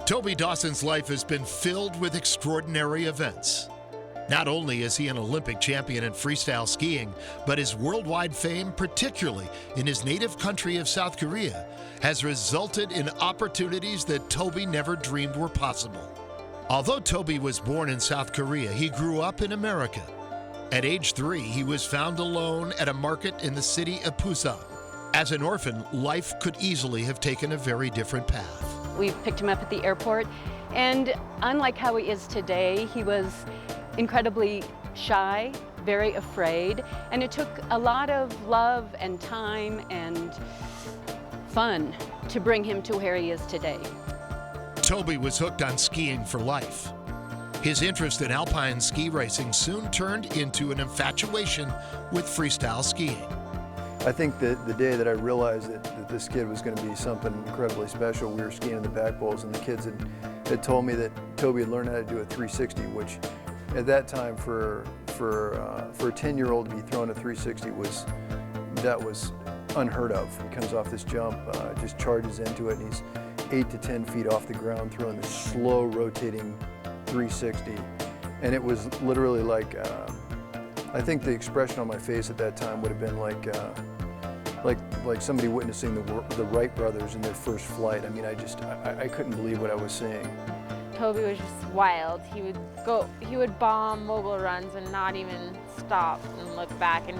Toby Dawson's life has been filled with extraordinary events. Not only is he an Olympic champion in freestyle skiing, but his worldwide fame, particularly in his native country of South Korea, has resulted in opportunities that Toby never dreamed were possible. Although Toby was born in South Korea, he grew up in America. At age 3, he was found alone at a market in the city of Busan. As an orphan, life could easily have taken a very different path. We picked him up at the airport, and unlike how he is today, he was incredibly shy, very afraid, and it took a lot of love and time and fun to bring him to where he is today. Toby was hooked on skiing for life. His interest in alpine ski racing soon turned into an infatuation with freestyle skiing. I think that the day that I realized that this kid was going to be something incredibly special, we were skiing in the back bowls, and the kids had told me that Toby had learned how to do a 360, which at that time for a 10-year-old to be throwing a 360 was unheard of. He comes off this jump, just charges into it, and he's 8 to 10 feet off the ground throwing this slow rotating 360, and it was literally like I think the expression on my face at that time would have been like somebody witnessing the Wright brothers in their first flight. I mean, I couldn't believe what I was seeing. Toby was just wild. He would bomb mogul runs and not even stop and look back, and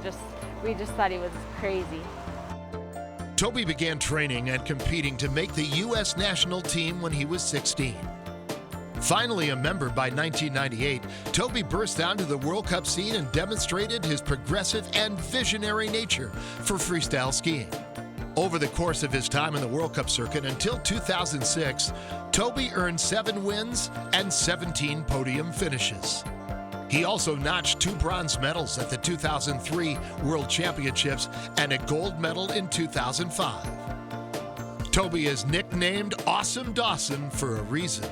we just thought he was crazy. Toby began training and competing to make the U.S. national team when he was 16. Finally a member by 1998, Toby burst onto the World Cup scene and demonstrated his progressive and visionary nature for freestyle skiing. Over the course of his time in the World Cup circuit until 2006, Toby earned 7 wins and 17 podium finishes. He also notched 2 bronze medals at the 2003 World Championships and a gold medal in 2005. Toby is nicknamed Awesome Dawson for a reason.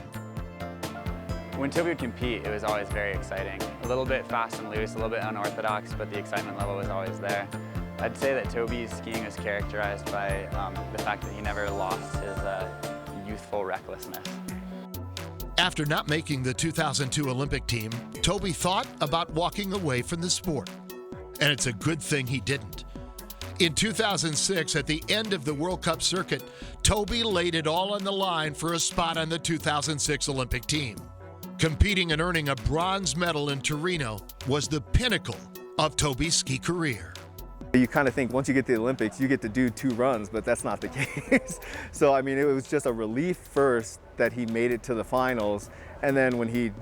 When Toby would compete, it was always very exciting. A little bit fast and loose, a little bit unorthodox, but the excitement level was always there. I'd say that Toby's skiing was characterized by the fact that he never lost his youthful recklessness. After not making the 2002 Olympic team, Toby thought about walking away from the sport. And it's a good thing he didn't. In 2006, at the end of the World Cup circuit, Toby laid it all on the line for a spot on the 2006 Olympic team. Competing and earning a bronze medal in Torino was the pinnacle of Toby's ski career. You kind of think once you get to the Olympics, you get to do 2 runs, but that's not the case. So, I mean, it was just a relief first that he made it to the finals. And then when he,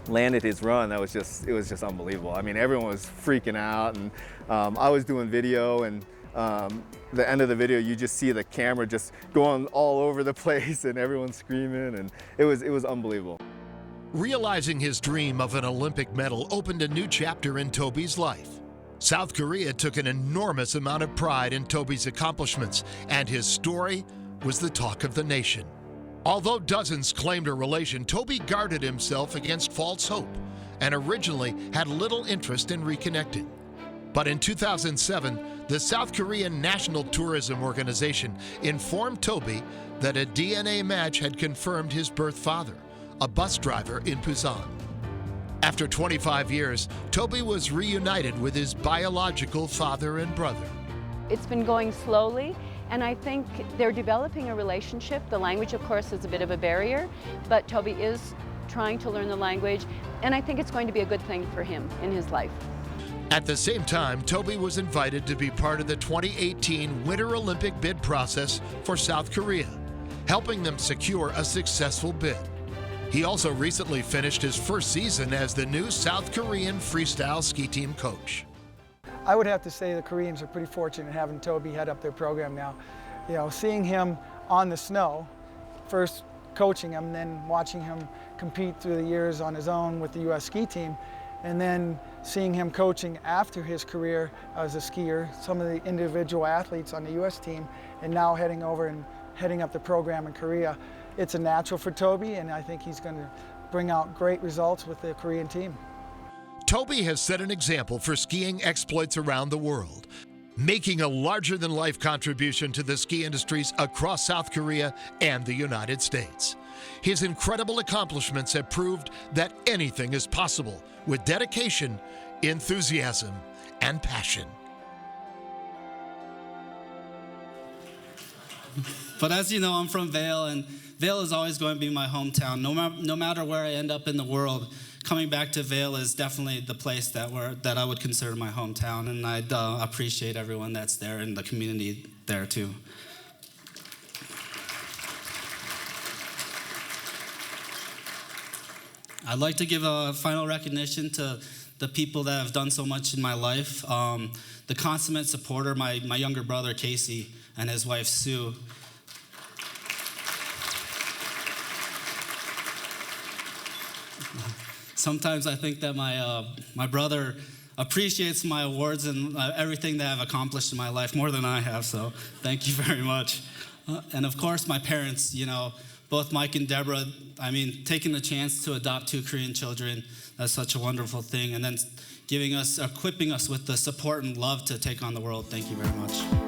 landed his run, it was just unbelievable. I mean, everyone was freaking out, and I was doing video, and the end of the video, you just see the camera just going all over the place and everyone's screaming, and it was unbelievable. Realizing his dream of an Olympic medal opened a new chapter in Toby's life. South Korea took an enormous amount of pride in Toby's accomplishments, and his story was the talk of the nation. Although dozens claimed a relation, Toby guarded himself against false hope and originally had little interest in reconnecting. But in 2007, the South Korean National Tourism Organization informed Toby that a DNA match had confirmed his birth father, a bus driver in Busan. After 25 years, Toby was reunited with his biological father and brother. It's been going slowly, and I think they're developing a relationship. The language, of course, is a bit of a barrier, but Toby is trying to learn the language, and I think it's going to be a good thing for him in his life. At the same time, Toby was invited to be part of the 2018 Winter Olympic bid process for South Korea, helping them secure a successful bid. He also recently finished his first season as the new South Korean freestyle ski team coach. I would have to say the Koreans are pretty fortunate having Toby head up their program now. Seeing him on the snow, first coaching him, then watching him compete through the years on his own with the U.S. ski team, and then seeing him coaching after his career as a skier, some of the individual athletes on the U.S. team, and now heading over and heading up the program in Korea. It's a natural for Toby, and I think he's going to bring out great results with the Korean team. Toby has set an example for skiing exploits around the world, making a larger-than-life contribution to the ski industries across South Korea and the United States. His incredible accomplishments have proved that anything is possible with dedication, enthusiasm, and passion. But as you know, I'm from Vail, and Vail is always going to be my hometown. No matter where I end up in the world, coming back to Vail is definitely the place that I would consider my hometown, and I'd appreciate everyone that's there and the community there too. I'd like to give a final recognition to the people that have done so much in my life. The consummate supporter, my younger brother Casey, and his wife Sue. Sometimes I think that my brother appreciates my awards and everything that I've accomplished in my life more than I have, so thank you very much. And of course, my parents, both Mike and Deborah, taking the chance to adopt 2 Korean children, that's such a wonderful thing, and then equipping us with the support and love to take on the world. Thank you very much.